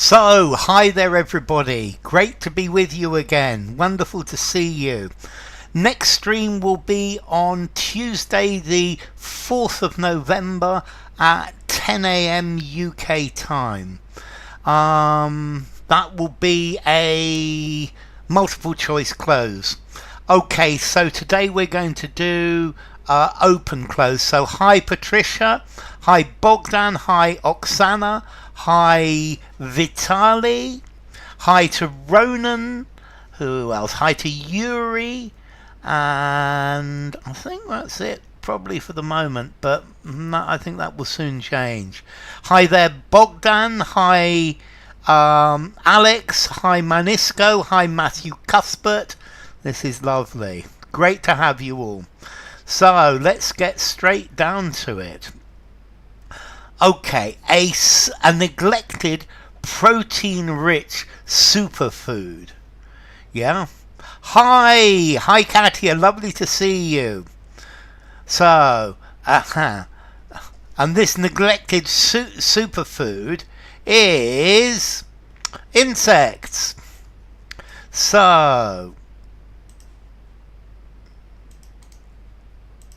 So, hi there everybody. Great to be with you again. Wonderful to see you. Next stream will be on Tuesday the 4th of November at 10 a.m. UK time. That will be a multiple choice close. Okay, so today we're going to do open close. So hi Patricia, hi Bogdan, hi Oksana, hi Vitali, hi to Ronan, who else? Hi to Yuri, and I think that's it probably for the moment, but I think that will soon change. Hi there Bogdan, hi Alex, hi Manisco, hi Matthew Cuthbert. This is lovely. Great to have you all. So let's get straight down to it. Okay, a neglected protein-rich superfood. Yeah. Hi Katia, lovely to see you. So, and this neglected superfood is insects. So,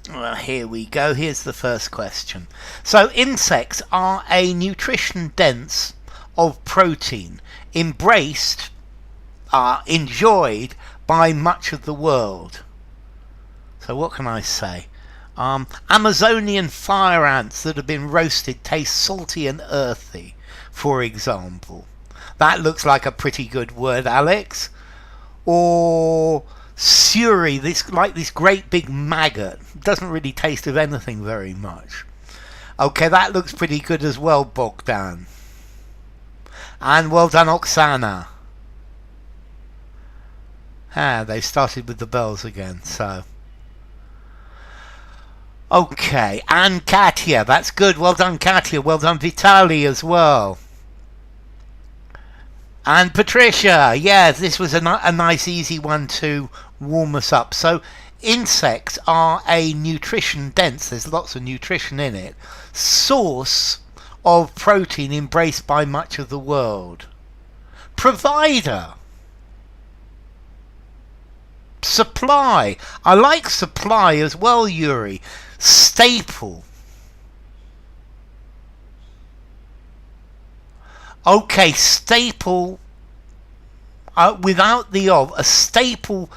well, here we go. Here's the first question. So, insects are a nutrition dense of protein, embraced, enjoyed by much of the world. So, what can I say? Amazonian fire ants that have been roasted taste salty and earthy, for example. That looks like a pretty good word, Alex. Or Suri, this great big maggot. Doesn't really taste of anything very much. Okay, that looks pretty good as well, Bogdan. And well done, Oksana. They've started with the bells again, so. Okay, and Katia, that's good. Well done, Katia. Well done, Vitali, as well. And Patricia, yeah, this was a nice easy one to warm us up. So insects are a nutrition dense, there's lots of nutrition in it, source of protein embraced by much of the world. Provider. Supply. I like supply as well, Yuri. Staple. Okay, staple, without the of, a staple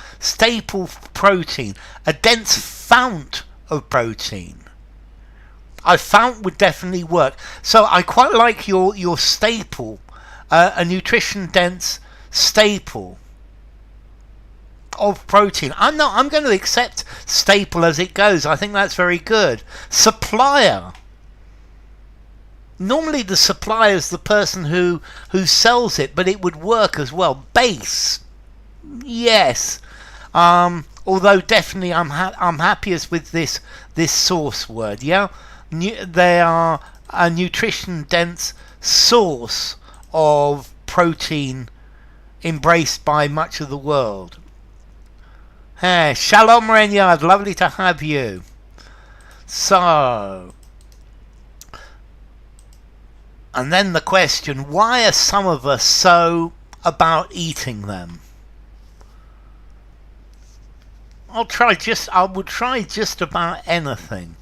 protein, a dense fount of protein. A fount would definitely work. So I quite like your staple, a nutrition dense staple of protein. I'm going to accept staple as it goes. I think that's very good. Supplier. Normally the supplier is the person who sells it, but it would work as well. Base, yes. Although definitely I'm happiest with this source word. Yeah, they are a nutrition dense source of protein embraced by much of the world. Hey, Shalom Renyard, lovely to have you. So. And then the question, why are some of us so about eating them? I will try just about anything.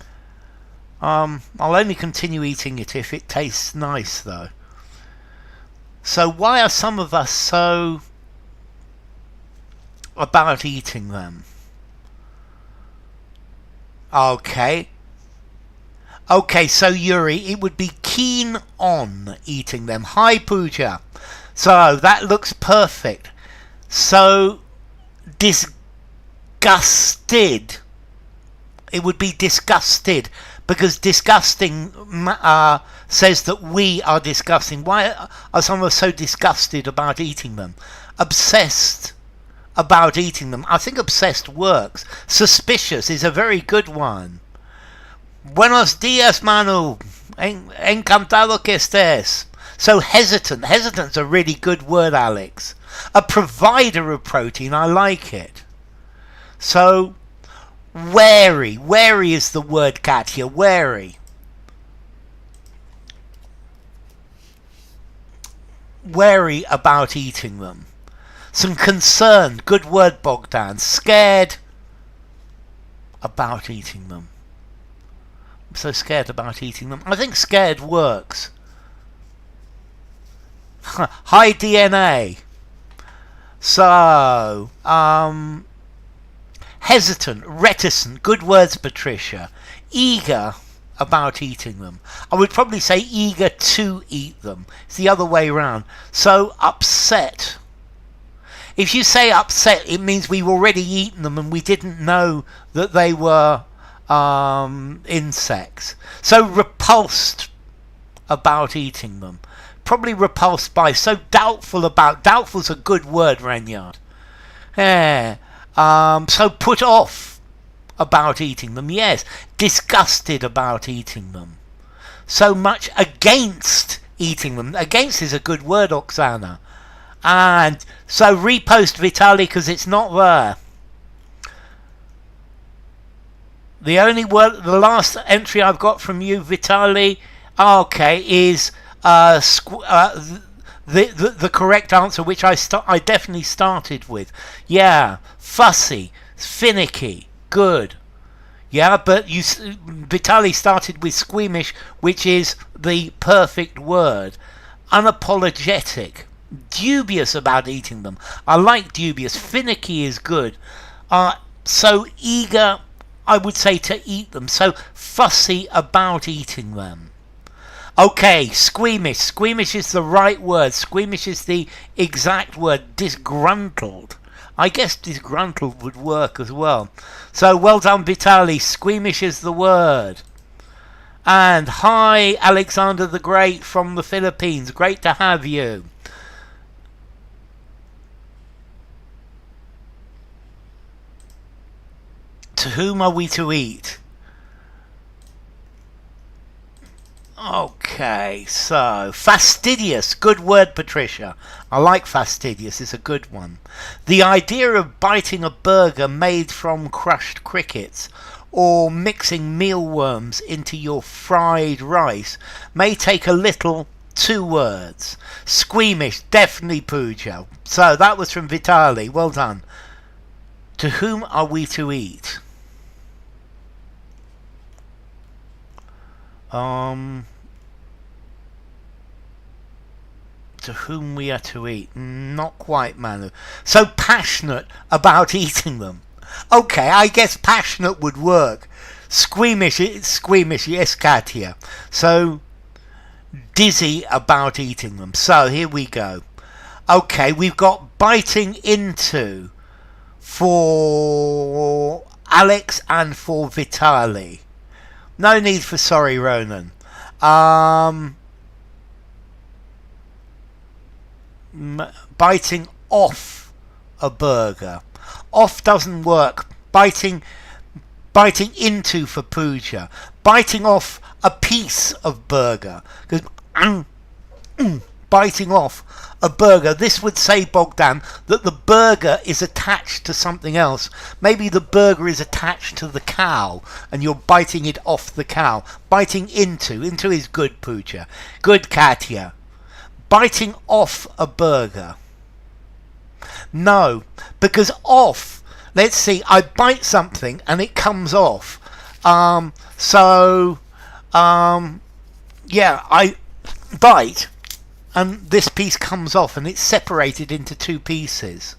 I'll only continue eating it if it tastes nice though. So why are some of us so about eating them? Okay, so Yuri, it would be keen on eating them. Hi, Pooja. So, that looks perfect. So, disgusted. It would be disgusted, because disgusting says that we are disgusting. Why are some of us so disgusted about eating them? Obsessed about eating them. I think obsessed works. Suspicious is a very good one. Buenos días, Manu. Encantado que estés. So hesitant. Hesitant's a really good word, Alex. A provider of protein. I like it. So, wary. Wary is the word, Katia. Wary. wary about eating them. Some concern, good word Bogdan, scared about eating them. I'm so scared about eating them. I think scared works. High DNA. So, hesitant, reticent, good words Patricia. Eager about eating them. I would probably say eager to eat them. It's the other way around. So, upset. If you say upset, it means we've already eaten them and we didn't know that they were insects. So repulsed about eating them. Probably repulsed by. So doubtful about. Doubtful's a good word, Ranyard. Yeah. So put off about eating them. Yes. Disgusted about eating them. So much against eating them. Against is a good word, Oksana. And so repost Vitali because it's not there. The only word, the last entry I've got from you, Vitali, okay, is the correct answer, which I definitely started with. Yeah, fussy, finicky, good. Yeah, but Vitali started with squeamish, which is the perfect word. Unapologetic. Dubious about eating them. I like dubious. Finicky is good. So eager, I would say, to eat them. So fussy about eating them. Okay, squeamish. Squeamish is the right word. Squeamish is the exact word. Disgruntled. I guess disgruntled would work as well. So well done, Vitali. Squeamish is the word. And hi, Alexander the Great from the Philippines. Great to have you. To whom are we to eat? Okay, so fastidious, good word Patricia. I like fastidious, it's a good one. The idea of biting a burger made from crushed crickets or mixing mealworms into your fried rice may take a little. 2 words. Squeamish, definitely Pooja. So that was from Vitali, well done. To whom are we to eat? To whom we are to eat? Not quite, Manu. So passionate about eating them. Okay, I guess passionate would work. Squeamish, yes, Katia. So dizzy about eating them. So here we go. Okay, we've got biting into for Alex and for Vitali. No need for sorry, Ronan. Biting off a burger. Off doesn't work. Biting into for Pooja. Biting off a piece of burger. Because biting off a burger. This would say, Bogdan, that the burger is attached to something else. Maybe the burger is attached to the cow and you're biting it off the cow. Biting into is good, Pooja. Good, Katia. Biting off a burger. No, because off, let's see, I bite something and it comes off. Yeah, I bite and this piece comes off and it's separated into 2 pieces.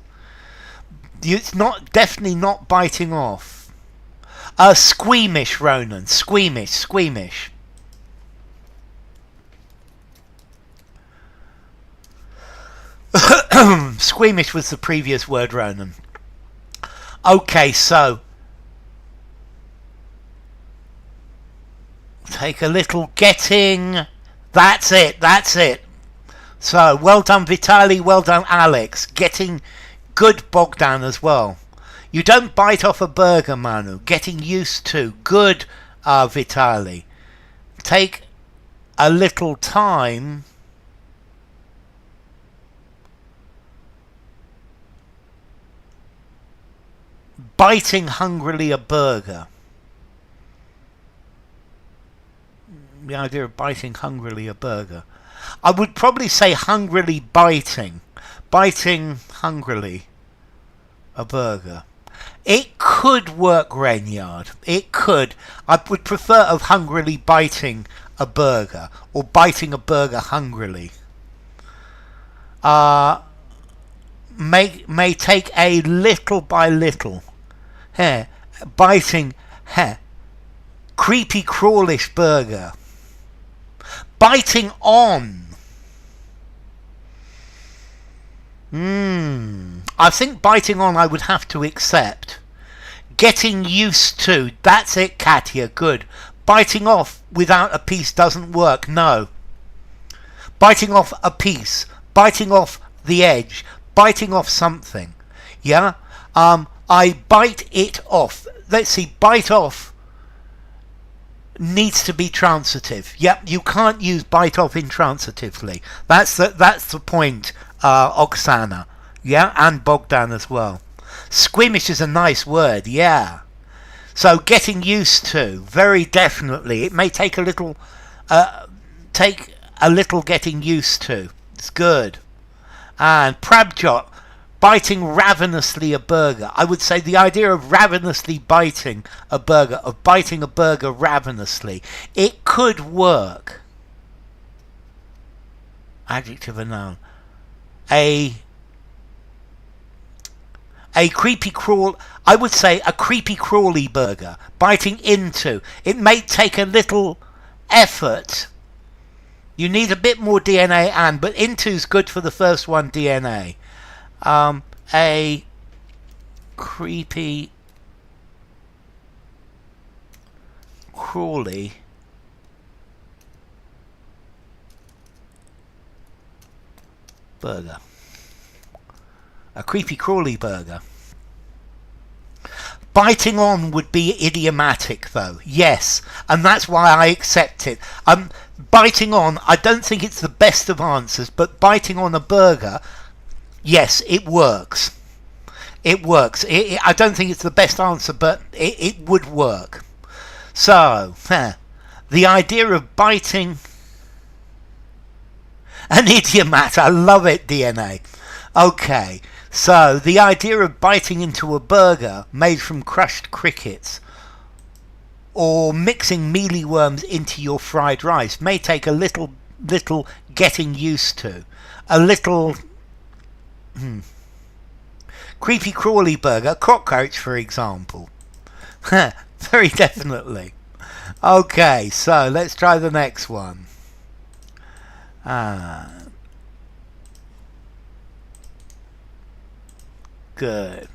It's definitely not biting off. Squeamish, Ronan. Squeamish. Squeamish was the previous word, Ronan. Okay, so take a little getting. That's it. So well done, Vitali. Well done, Alex. Getting good, Bogdan, as well. You don't bite off a burger, Manu. Getting used to. Good, Vitali. Take a little time. Biting hungrily a burger. The idea of biting hungrily a burger. I would probably say hungrily biting. Biting hungrily a burger. It could work, Renyard. It could. I would prefer of hungrily biting a burger, or biting a burger hungrily. May take a little by little. Biting. Creepy crawlish burger. Biting on. I think biting on I would have to accept. Getting used to. That's it, Katya. Good. Biting off without a piece doesn't work. No. Biting off a piece. Biting off the edge. Biting off something. Yeah? I bite it off. Let's see. Bite off needs to be transitive. Yep, you can't use bite off intransitively. That's the point, Oksana. Yeah, and Bogdan as well. Squeamish is a nice word, yeah. So getting used to, very definitely. It may take a little getting used to. It's good. And Prabjot, biting ravenously a burger. I would say the idea of ravenously biting a burger, of biting a burger ravenously, it could work. Adjective and noun. A creepy crawl, I would say a creepy crawly burger. Biting into. It may take a little effort. You need a bit more DNA but into's good for the first one, DNA. A creepy crawly burger. A creepy crawly burger. Biting on would be idiomatic though, yes, and that's why I accept it. Biting on, I don't think it's the best of answers, but biting on a burger, yes, it works. It works. I don't think it's the best answer, but it would work. So, the idea of biting an idiomat, I love it, DNA. Okay, so the idea of biting into a burger made from crushed crickets or mixing mealyworms into your fried rice may take a little getting used to. A little creepy crawly burger, cockroach for example. Very definitely. Okay, so let's try the next one. Good.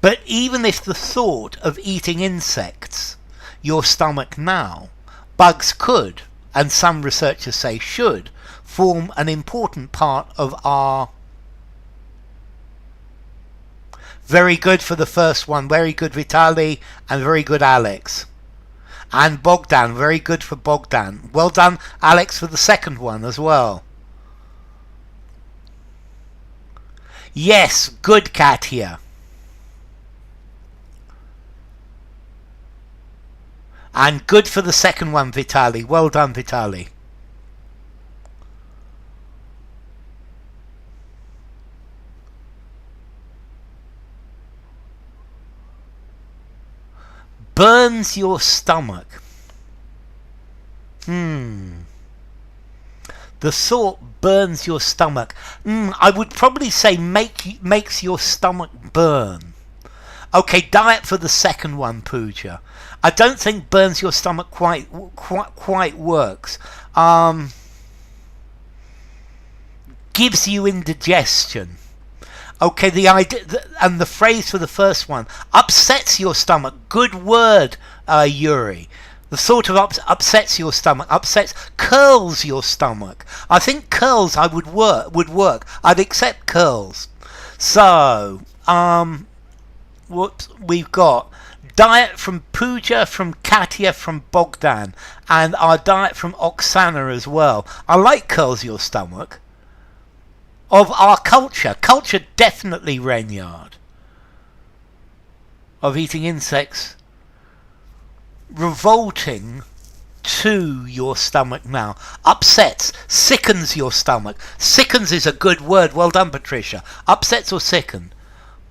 But even if the thought of eating insects your stomach now, bugs could, and some researchers say should, form an important part of our... Very good for the first one. Very good, Vitali, and very good, Alex. And Bogdan. Very good for Bogdan. Well done, Alex, for the second one as well. Yes, good, Katya. And good for the second one, Vitali. Well done, Vitali. Burns your stomach. The thought burns your stomach. I would probably say makes your stomach burn. Okay, diet for the second one, Pooja. I don't think burns your stomach quite works. Gives you indigestion. Okay, the idea and the phrase for the first one, upsets your stomach. Good word, Yuri. The thought of upsets your stomach, curls your stomach. I think curls would work. I'd accept curls. So, what we've got diet from Pooja, from Katya, from Bogdan, and our diet from Oksana as well. I like curls your stomach. Of our culture definitely, Renyard. Of eating insects, revolting to your stomach now. Upsets, sickens your stomach. Sickens is a good word. Well done, Patricia. Upsets or sicken.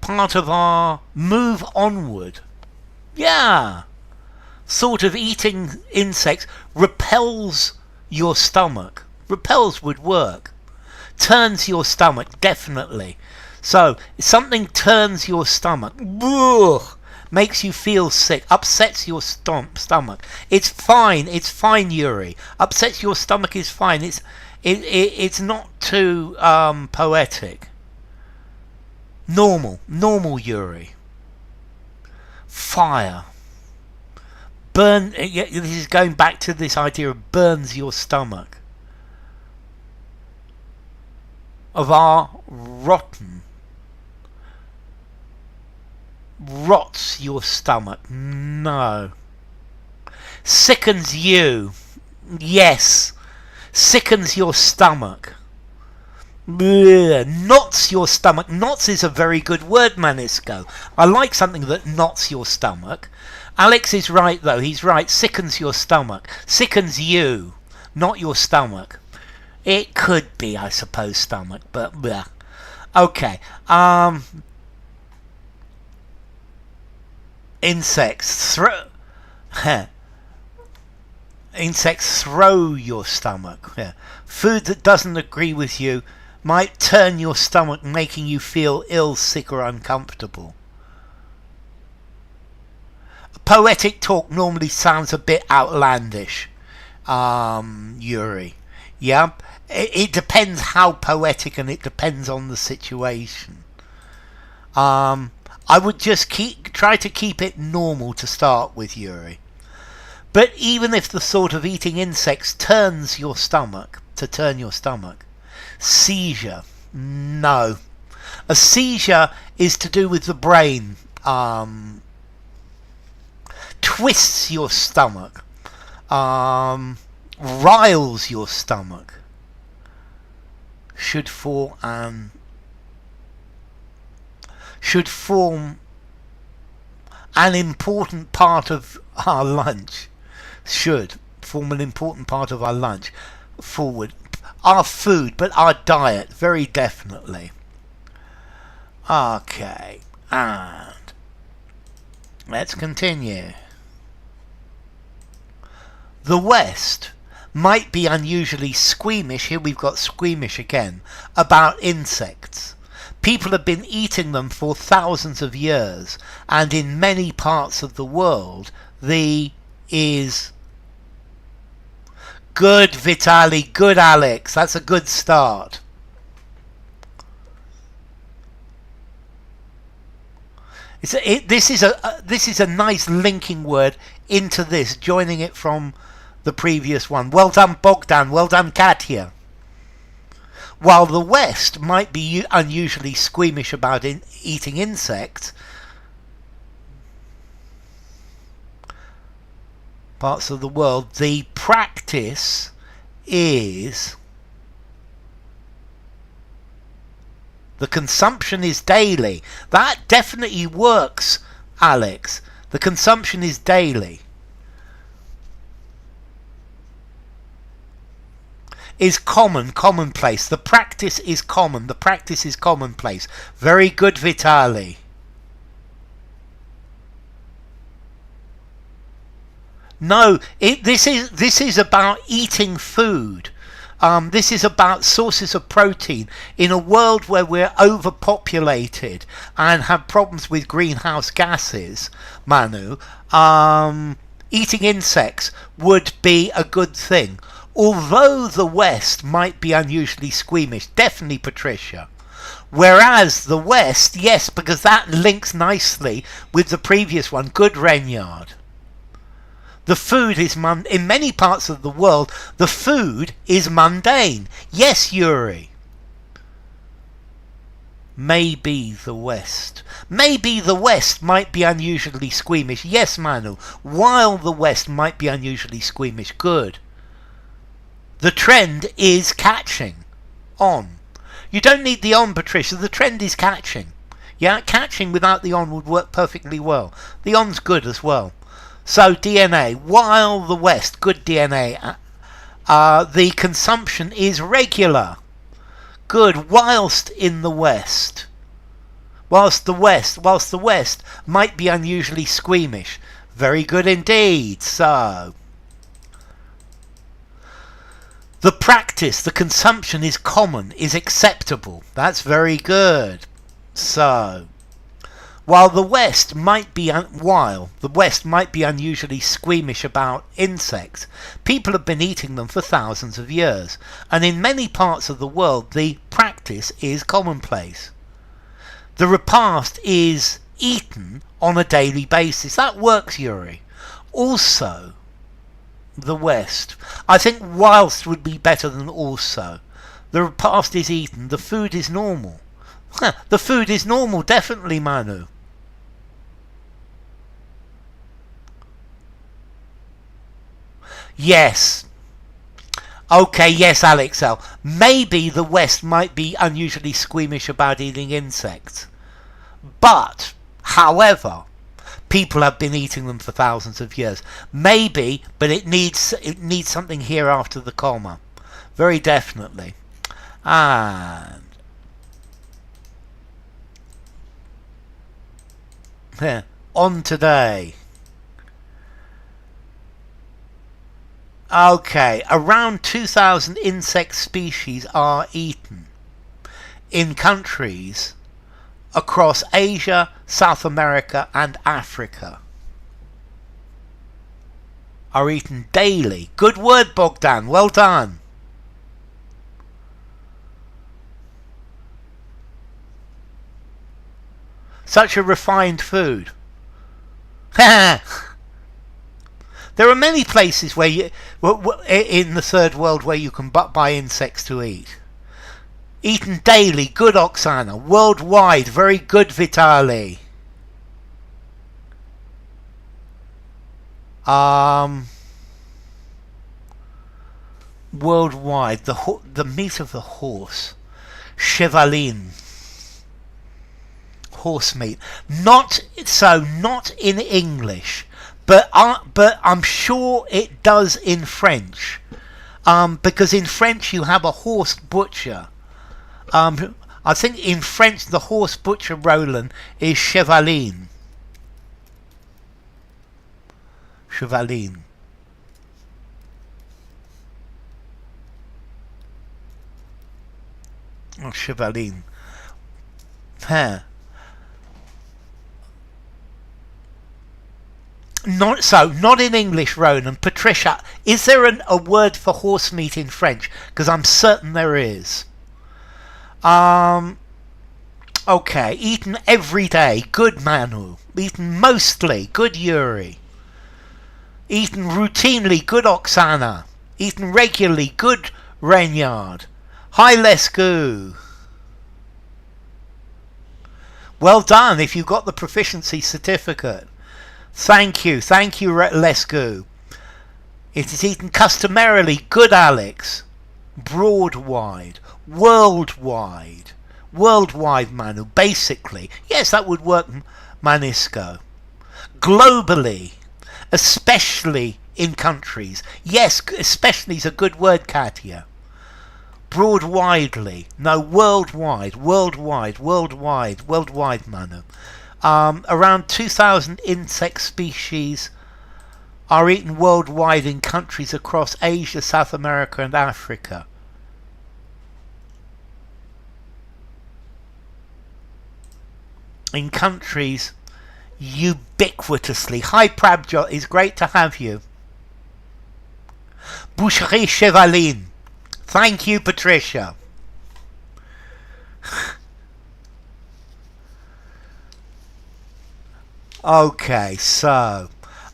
Part of our move onward. Yeah. Sort of eating insects repels your stomach. Repels would work. Turns your stomach, definitely. So, if something turns your stomach, ugh, makes you feel sick, upsets your stomach. It's fine, Yuri. Upsets your stomach is fine. It's not too poetic. Normal, Yuri. Fire. Burn. This is going back to this idea of burns your stomach. Of our rotten. Rots your stomach. No. Sickens you. Yes. Sickens your stomach. Blech. Knots your stomach. Knots is a very good word, Manisco. I like something that knots your stomach. Alex is right though. He's right. Sickens your stomach. Sickens you. Not your stomach. It could be, I suppose, stomach, but bleh. Okay. Insects insects throw your stomach. Yeah. Food that doesn't agree with you might turn your stomach, making you feel ill, sick or uncomfortable. Poetic talk normally sounds a bit outlandish, Yuri. Yeah, it depends how poetic, and it depends on the situation. I would just try to keep it normal to start with, Yuri. But even if the thought of eating insects turns your stomach, seizure, no. A seizure is to do with the brain. Twists your stomach. Riles your stomach. Should form an important part of our lunch. Should form an important part of our lunch. Forward. Our food, but our diet, very definitely. Okay, and let's continue. The West might be unusually squeamish, here we've got squeamish again, about insects. People have been eating them for thousands of years, and in many parts of the world, is good, Vitali, good, Alex. That's a good start. This is a nice linking word into this, joining it from the previous one. Well done, Bogdan. Well done, Katya. While the West might be unusually squeamish about eating insects, parts of the world, the practice is the consumption is daily. That definitely works, Alex. The consumption is daily. Is commonplace. The practice is common. The practice is commonplace. Very good, Vitali. No, this is about eating food. This is about sources of protein in a world where we're overpopulated and have problems with greenhouse gases. Manu, eating insects would be a good thing. Although the West might be unusually squeamish, definitely Patricia. Whereas the West, yes, because that links nicely with the previous one. Good, Renyard. The food is in many parts of the world, the food is mundane. Yes, Yuri. Maybe the West. Maybe the West might be unusually squeamish. Yes, Manu. While the West might be unusually squeamish. Good. The trend is catching on. You don't need the on, Patricia. The trend is catching. Yeah, catching without the on would work perfectly well. The on's good as well. So DNA, while the West, good DNA, the consumption is regular. Good, whilst in the West. Whilst the West might be unusually squeamish. Very good indeed. So the practice, the consumption is common, is acceptable. That's very good. So while the West might be unusually squeamish about insects, people have been eating them for thousands of years, and in many parts of the world the practice is commonplace. The repast is eaten on a daily basis. That works, Yuri. Also, the West. I think whilst would be better than also. The repast is eaten. The food is normal. The food is normal, definitely, Manu. Yes. Okay, yes, Alex L. Maybe the West might be unusually squeamish about eating insects. But, however, people have been eating them for thousands of years. Maybe, but it needs something here after the comma. Very definitely. And on today. Okay, around 2,000 insect species are eaten in countries across Asia, South America and Africa. Are eaten daily. Good word, Bogdan. Well done. Such a refined food. There are many places where you, in the third world, where you can buy insects to eat. Eaten daily, good Oksana. Worldwide, very good Vitali. Worldwide, the meat of the horse. Chevaline. Horse meat. Not in English. But I'm sure it does in French, because in French you have a horse butcher. I think in French the horse butcher, Roland, is chevaline. Chevaline. Oh, chevaline. Not in English, Ronan. Patricia, is there a word for horse meat in French? Because I'm certain there is. Okay, eaten every day. Good Manu. Eaten mostly. Good Yuri. Eaten routinely. Good Oksana. Eaten regularly. Good Reynard. Hi Lescu. Well done if you got the proficiency certificate. Thank you, Lescu. It is eaten customarily. Good, Alex. Broad-wide. Worldwide. Worldwide, Manu. Basically. Yes, that would work, Manisco. Globally. Especially in countries. Yes, especially is a good word, Katia. Broad-widely. No, worldwide. Worldwide, Manu. Around 2,000 insect species are eaten worldwide in countries across Asia, South America and Africa. In countries ubiquitously. Hi Prabjot, it's great to have you. Boucherie Chevaline. Thank you, Patricia. Okay, so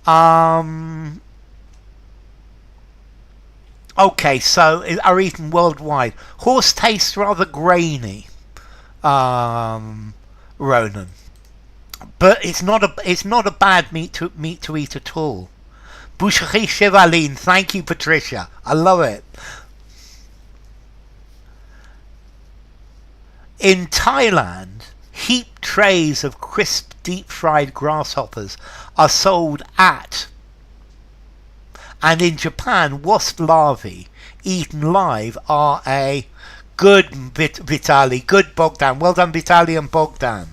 are eaten worldwide. Horse tastes rather grainy, Ronan, but it's not a bad meat to eat at all. Boucherie Chevaline, thank you, Patricia. I love it. In Thailand, heaped trays of crisp deep-fried grasshoppers are sold at And in Japan, wasp larvae eaten live are a good Vitali, good Bogdan. Well done, Vitali and Bogdan.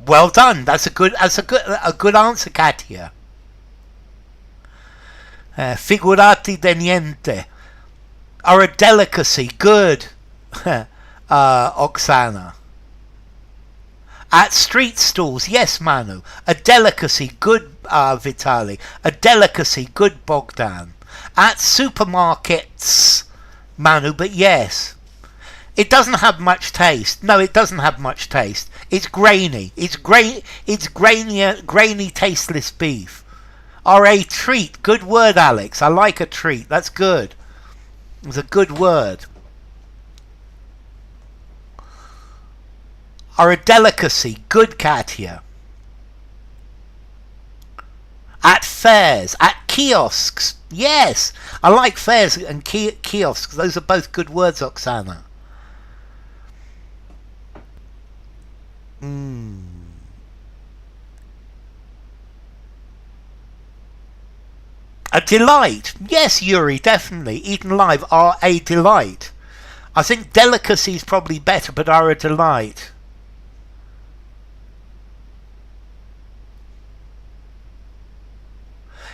Well done. That's a good answer, Katia. Figurati de niente are a delicacy. Good, Oksana. At street stalls, yes, Manu. A delicacy. Good, Vitali. A delicacy. Good, Bogdan. At supermarkets, Manu. But yes. It doesn't have much taste. No, it doesn't have much taste. It's grainy. It's grainy, tasteless beef. Are a treat. Good word, Alex. I like a treat. That's good. It's a good word. Are a delicacy. Good, Katia. At fairs. At kiosks. Yes. I like fairs and kiosks. Those are both good words, Oksana. A delight. Yes, Yuri, definitely. Eaten live are a delight. I think delicacy is probably better, but are a delight.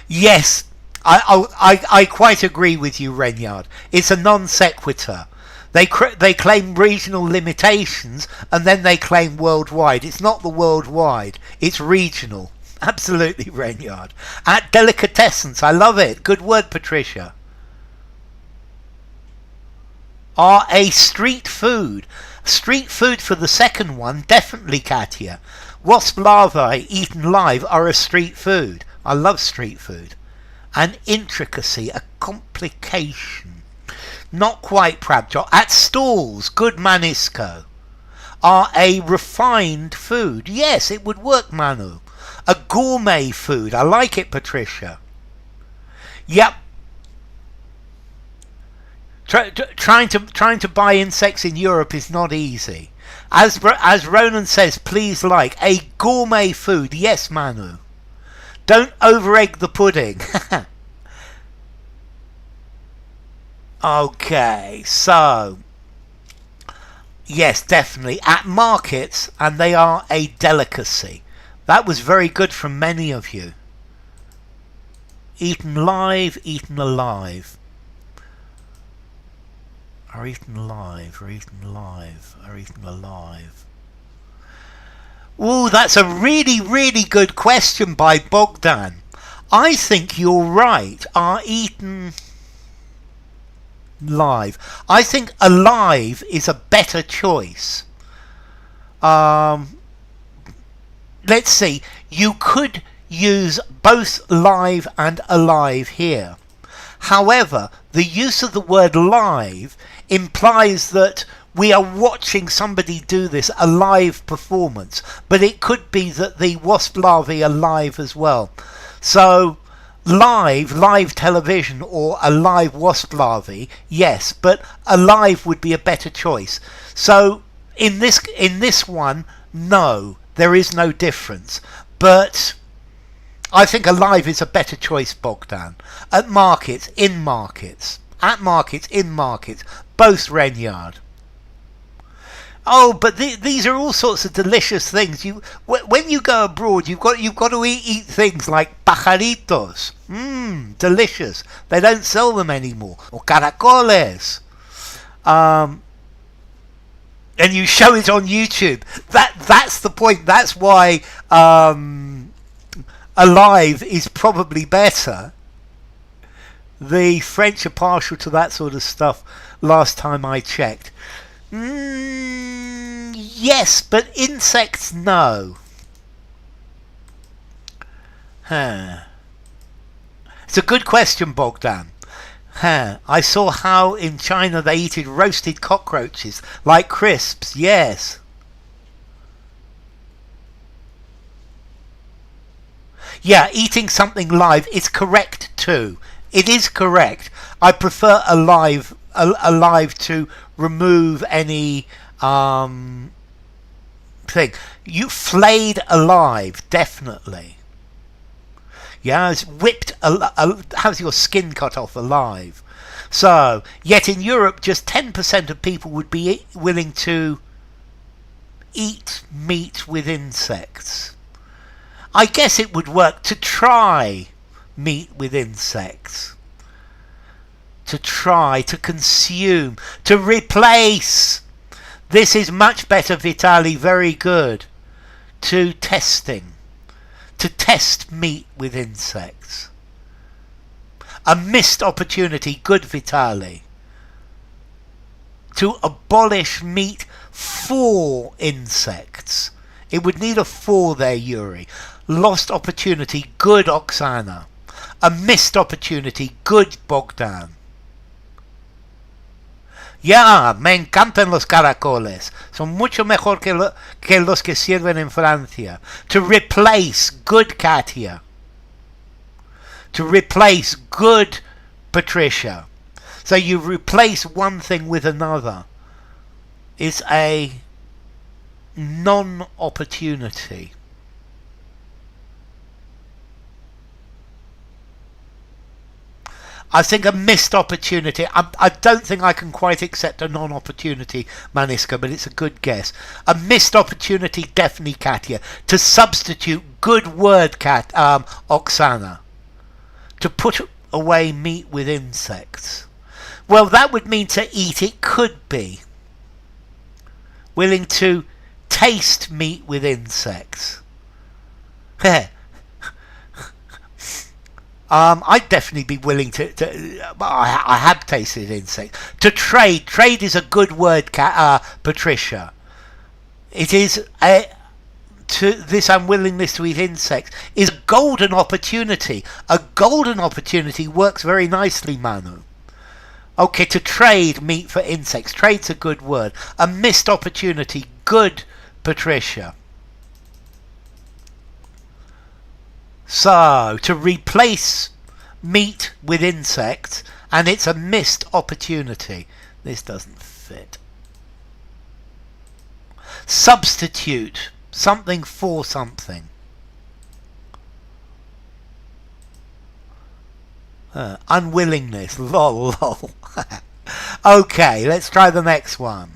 Yes, I quite agree with you, Renyard. It's a non sequitur. They claim regional limitations and then they claim worldwide. It's not the worldwide, it's regional. Absolutely, Renyard. At delicatessence, I love it. Good word, Patricia. Are a street food. Street food for the second one, definitely, Katia. Wasp larvae eaten live are a street food. I love street food. An intricacy, a complication. Not quite, Prabjot. At stalls, good, Manisco. Are a refined food. Yes, it would work, Manu. A gourmet food. I like it, Patricia. Yep. Trying to buy insects in Europe is not easy. As Ronan says, please like. A gourmet food. Yes, Manu. Don't over-egg the pudding. Okay, so yes, definitely at markets, and they are a delicacy. That was very good from many of you. Eaten live, eaten alive. Are eaten live, are eaten alive, are eaten alive. Ooh, that's a really, really good question by Bogdan. I think you're right. Are eaten live. I think alive is a better choice. Let's see. You could use both live and alive here. However, the use of the word live implies that we are watching somebody do this, a live performance. But it could be that the wasp larvae are live as well. So live television or a live wasp larvae, yes, but alive would be a better choice. So in this one, no, there is no difference. But I think alive is a better choice, Bogdan. At markets, in markets. At markets, in markets. Both, Renyard. Oh, but these are all sorts of delicious things. When you go abroad, you've got to eat things like pajaritos. Delicious. They don't sell them anymore. Or caracoles. And you show it on YouTube. That's the point. That's why alive is probably better. The French are partial to that sort of stuff. Last time I checked. Yes, but insects, no. It's a good question, Bogdan. I saw how in China they eat roasted cockroaches like crisps. Yes. Yeah, eating something live is correct too. It is correct. I prefer alive to remove any thing. You flayed alive, definitely. Yeah, it's whipped. How's your skin cut off alive? So, yet in Europe, just 10% of people would be willing to eat meat with insects. I guess it would work to try meat with insects. To try, to consume, to replace. This is much better, Vitali, very good. To testing. To test meat with insects. A missed opportunity, good, Vitali. To abolish meat for insects. It would need a for there, Yuri. Lost opportunity, good, Oksana. A missed opportunity, good, Bogdan. Ya, me encantan los caracoles. Son mucho mejor que los que sirven en Francia. To replace, good, Katia. To replace, good, Patricia. So you replace one thing with another. It's a non-opportunity. I think a missed opportunity. I don't think I can quite accept a non-opportunity, Maniska, but it's a good guess. A missed opportunity, definitely, Katia. To substitute, good word, Oksana. To put away meat with insects. Well, that would mean to eat it, could be. Willing to taste meat with insects. I'd definitely be willing to I have tasted insects. To trade. Trade is a good word, Patricia. It is to this unwillingness to eat insects is a golden opportunity. A golden opportunity works very nicely, Manu. Okay, to trade meat for insects. Trade's a good word. A missed opportunity. Good, Patricia. So, to replace meat with insects, and it's a missed opportunity. This doesn't fit. Substitute. Something for something. Unwillingness. Lol, lol. Okay, let's try the next one.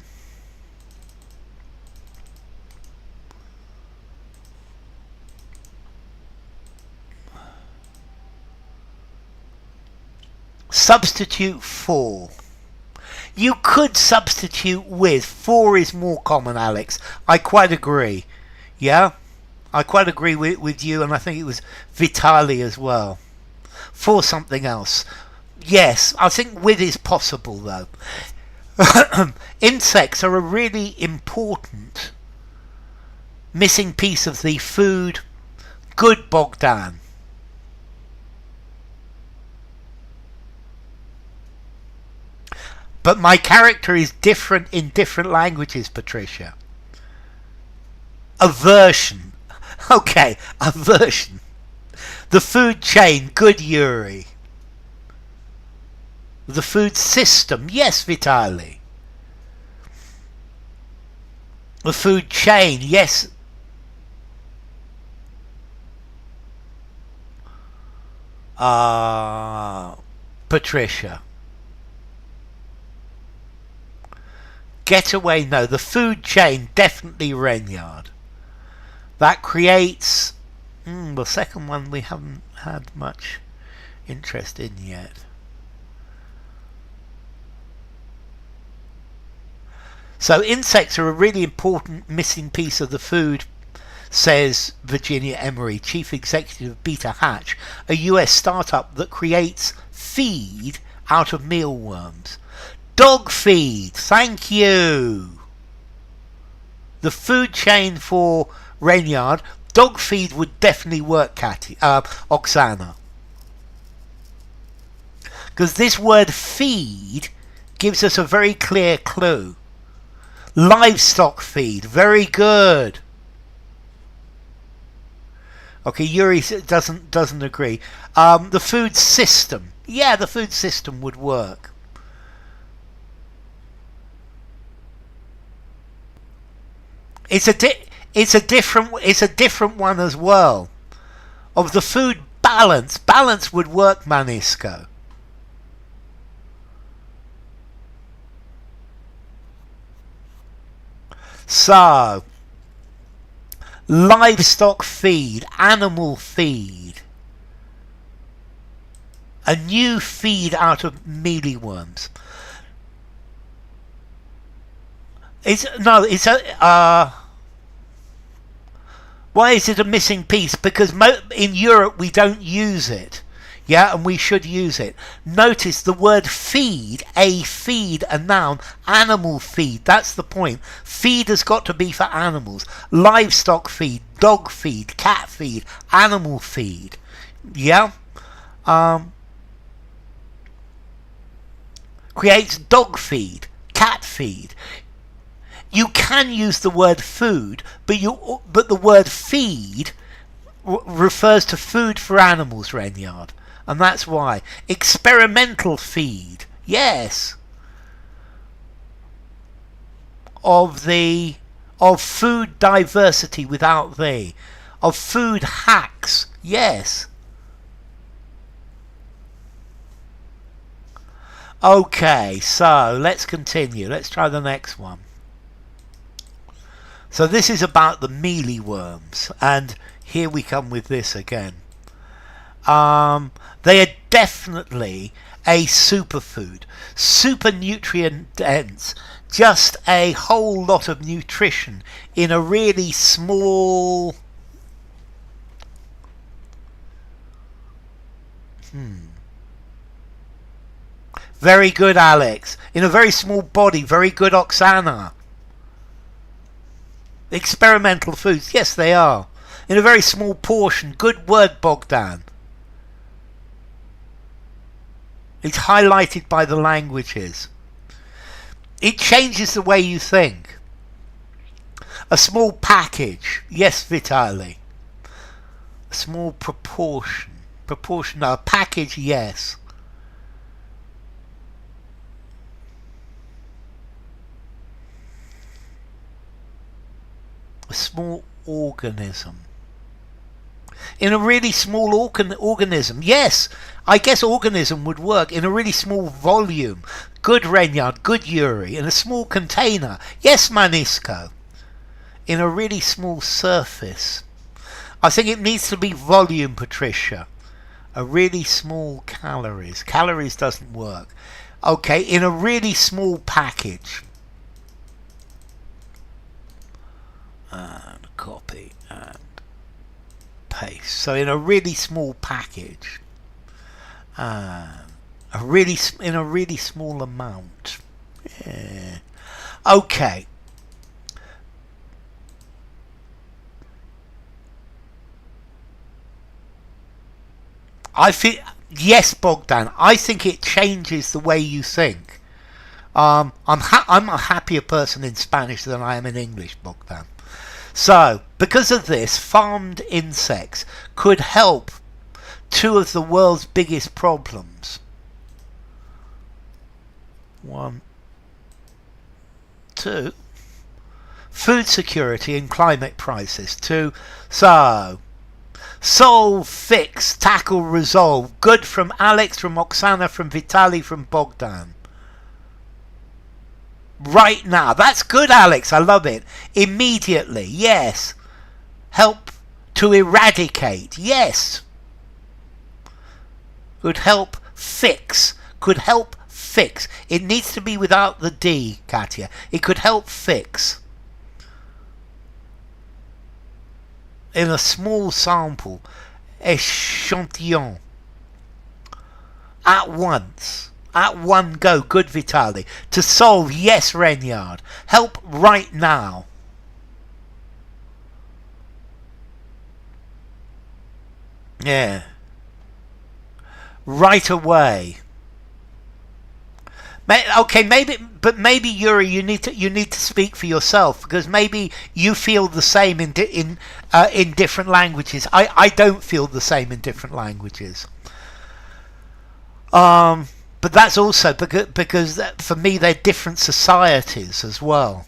Substitute for. You could substitute with. For is more common, Alex. I quite agree. Yeah? I quite agree with you, and I think it was Vitali as well. For something else. Yes, I think with is possible, though. Insects are a really important missing piece of the food. Good, Bogdan. But my character is different in different languages, Patricia. Aversion. Okay, aversion. The food chain. Good, Yuri. The food system. Yes, Vitali. The food chain. Yes. Patricia. Getaway, no. The food chain, definitely Renyard. That creates... the second one we haven't had much interest in yet. So insects are a really important missing piece of the food, says Virginia Emery, Chief Executive of Beta Hatch, a US startup that creates feed out of mealworms. Dog feed, thank you. The food chain for Renyard. Dog feed would definitely work, Oksana. Because this word feed gives us a very clear clue. Livestock feed, very good. Okay, Yuri doesn't agree. The food system. Yeah, the food system would work. It's a it's a different one as well. Of the food balance. Balance would work, Manisco. So, livestock feed, animal feed. A new feed out of mealyworms. Why is it a missing piece? Because in Europe we don't use it. Yeah, and we should use it. Notice the word feed, a feed, a noun, animal feed. That's the point. Feed has got to be for animals. Livestock feed, dog feed, cat feed, animal feed. Yeah? Creates dog feed, cat feed. You can use the word food, but the word feed refers to food for animals, Renyard, and that's why. Experimental feed, yes, of food diversity without the, of food hacks, yes. Okay, so let's continue. Let's try the next one. So this is about the mealyworms, and here we come with this again. They are definitely a superfood, super nutrient dense, just a whole lot of nutrition in a really small... Very good, Alex. In a very small body. Very good, Oksana. Experimental foods. Yes, they are. In a very small portion. Good word, Bogdan. It's highlighted by the languages. It changes the way you think. A small package. Yes, Vitali. A small proportion. Proportion. No, a package, yes. A small organism. In a really small organism. Yes, I guess organism would work. In a really small volume. Good, Renyard. Good, Yuri. In a small container. Yes, Manisco. In a really small surface. I think it needs to be volume, Patricia. A really small calories. Calories doesn't work. Okay, in a really small package. And copy and paste. So in a really small package, in a really small amount. Yeah. Okay. I feel, yes, Bogdan. I think it changes the way you think. I'm a happier person in Spanish than I am in English, Bogdan. So, because of this, farmed insects could help two of the world's biggest problems. 1, 2. Food security and climate crisis. 2. So, solve, fix, tackle, resolve. Good from Alex, from Oksana, from Vitali, from Bogdan. Right now. That's good, Alex. I love it. Immediately. Yes. Help to eradicate. Yes. Could help fix. Could help fix. It needs to be without the D, Katya. It could help fix. In a small sample. Échantillon. At once. At one go. Good, Vitali. To solve. Yes, Renyard. Help right now. Yeah. Right away. Okay, maybe Yuri, you need to speak for yourself, because maybe you feel the same in different languages. I don't feel the same in different languages. But that's also because for me they're different societies as well.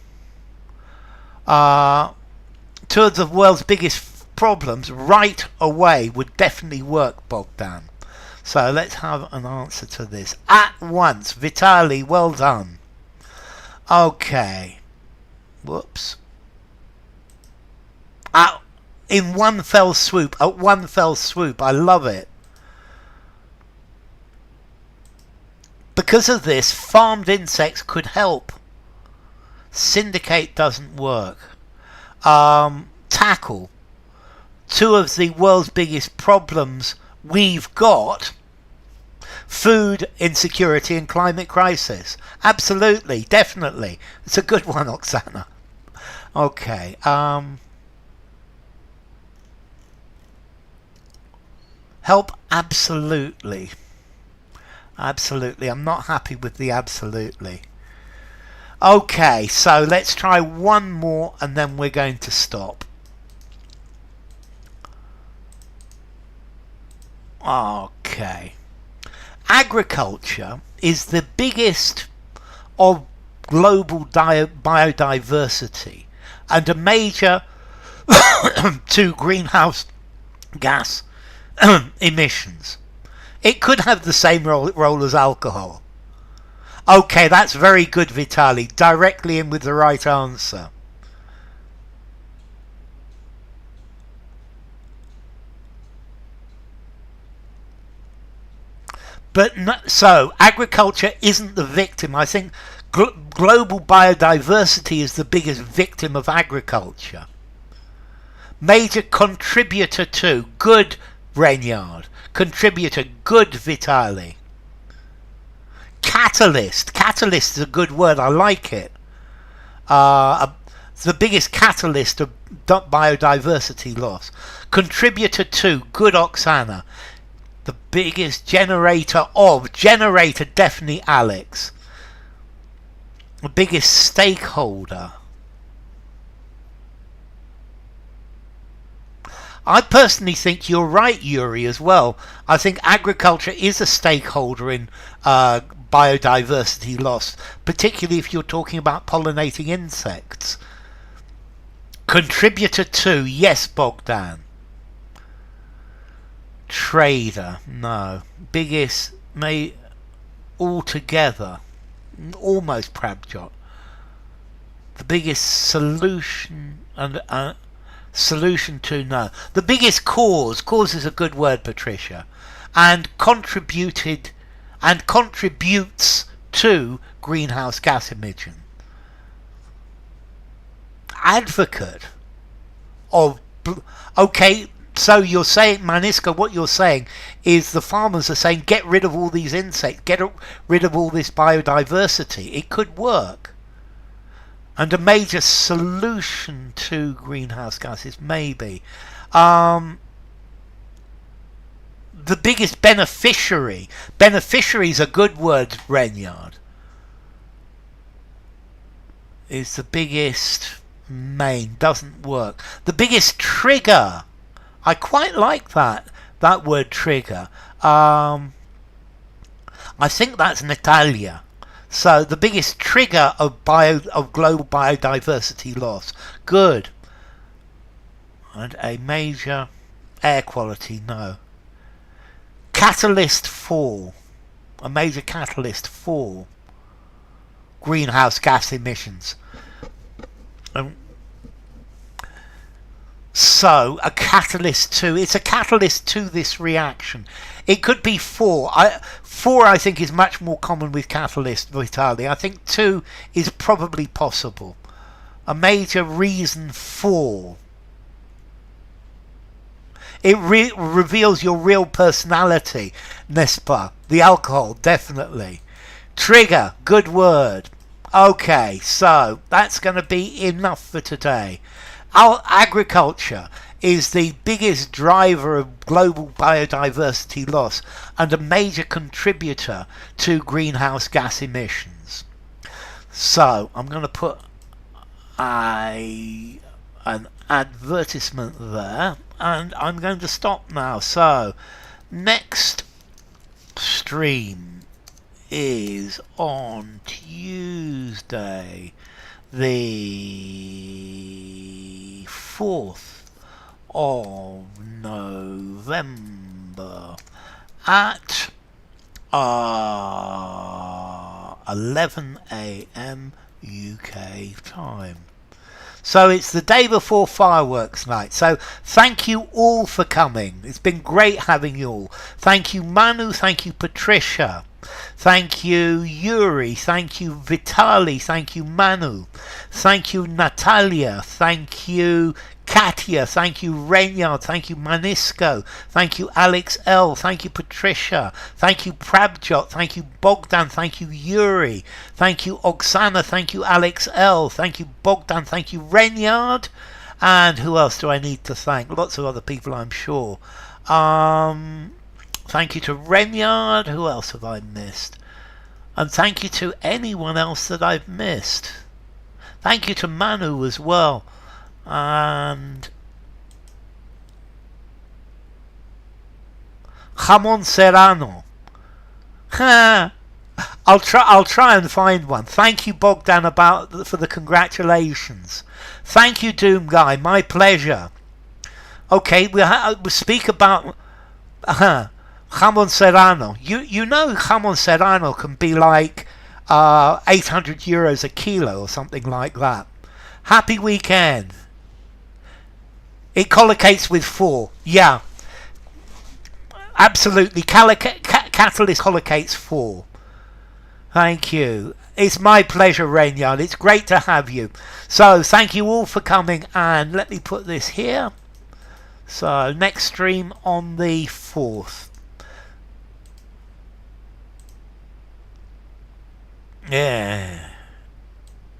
Uh, Two of the world's biggest problems right away would definitely work, Bogdan. So let's have an answer to this. At once. Vitali, well done. Okay. Whoops. In one fell swoop. At one fell swoop. I love it. Because of this, farmed insects could help. Syndicate doesn't work. Tackle. Two of the world's biggest problems we've got: food insecurity and climate crisis. Absolutely, definitely. It's a good one, Oksana. Okay. Help, absolutely. Absolutely. I'm not happy with the absolutely. Okay, so let's try one more and then we're going to stop. Okay. Agriculture is the biggest of global biodiversity and a major to greenhouse gas emissions. It could have the same role as alcohol. Okay, that's very good, Vitali. Directly in with the right answer. But no, so agriculture isn't the victim. I think global biodiversity is the biggest victim of agriculture. Major contributor to. Good, Renyard. Contributor. Good, Vitali. Catalyst. Catalyst is a good word. I like it. The biggest catalyst of biodiversity loss. Contributor to. Good, Oksana. The biggest generator of. Generator, definitely Alex. The biggest stakeholder. I personally think you're right, Yuri, as well. I think agriculture is a stakeholder in biodiversity loss, particularly if you're talking about pollinating insects. Contributor to, yes, Bogdan. Trader, no. Biggest, altogether, almost Prabjot. The biggest solution and solution to, no. The biggest cause is a good word, Patricia, and contributed and contributes to greenhouse gas emission. Advocate of, okay, so you're saying, Maniska, what you're saying is the farmers are saying get rid of all these insects, get rid of all this biodiversity. It could work. And a major solution to greenhouse gases, maybe. The biggest beneficiary. Beneficiary is a good word, Renyard. Is the biggest main. Doesn't work. The biggest trigger. I quite like that word, trigger. I think that's Natalia. So the biggest trigger of global biodiversity loss. Good. And a major air quality, no. Catalyst for. A major catalyst for greenhouse gas emissions. So a catalyst to, it's a catalyst to this reaction. It could be four. Four, I think, is much more common with catalyst, Vitali. I think two is probably possible. A major reason for. It reveals your real personality, n'est-ce pas? The alcohol, definitely. Trigger, good word. Okay, so that's going to be enough for today. Our agriculture is the biggest driver of global biodiversity loss and a major contributor to greenhouse gas emissions. So I'm going to put an advertisement there and I'm going to stop now. So next stream is on Tuesday the 4th of November at 11 a.m. UK time. So it's the day before fireworks night. So thank you all for coming. It's been great having you all. Thank you Manu, thank you Patricia, thank you Yuri, thank you Vitali, thank you Manu, thank you Natalia, thank you Katia, thank you Renyard, thank you Manisco, thank you Alex L, thank you Patricia, thank you Prabjot, thank you Bogdan, thank you Yuri, thank you Oksana, thank you Alex L, thank you Bogdan, thank you Renyard, and who else do I need to thank? Lots of other people, I'm sure. Thank you to Renyard, who else have I missed? And thank you to anyone else that I've missed. Thank you to Manu as well. And Jamon Serrano. I'll try and find one. Thank you Bogdan for the congratulations. Thank you Doom Guy, my pleasure. Okay, we'll speak about Jamon Serrano. You know Jamon Serrano can be like 800 euros a kilo or something like that. Happy weekend. It collocates with 4. Yeah. Absolutely. Catalyst collocates 4. Thank you. It's my pleasure, Rainyard. It's great to have you. So, thank you all for coming. And let me put this here. So, next stream on the 4th. Yeah.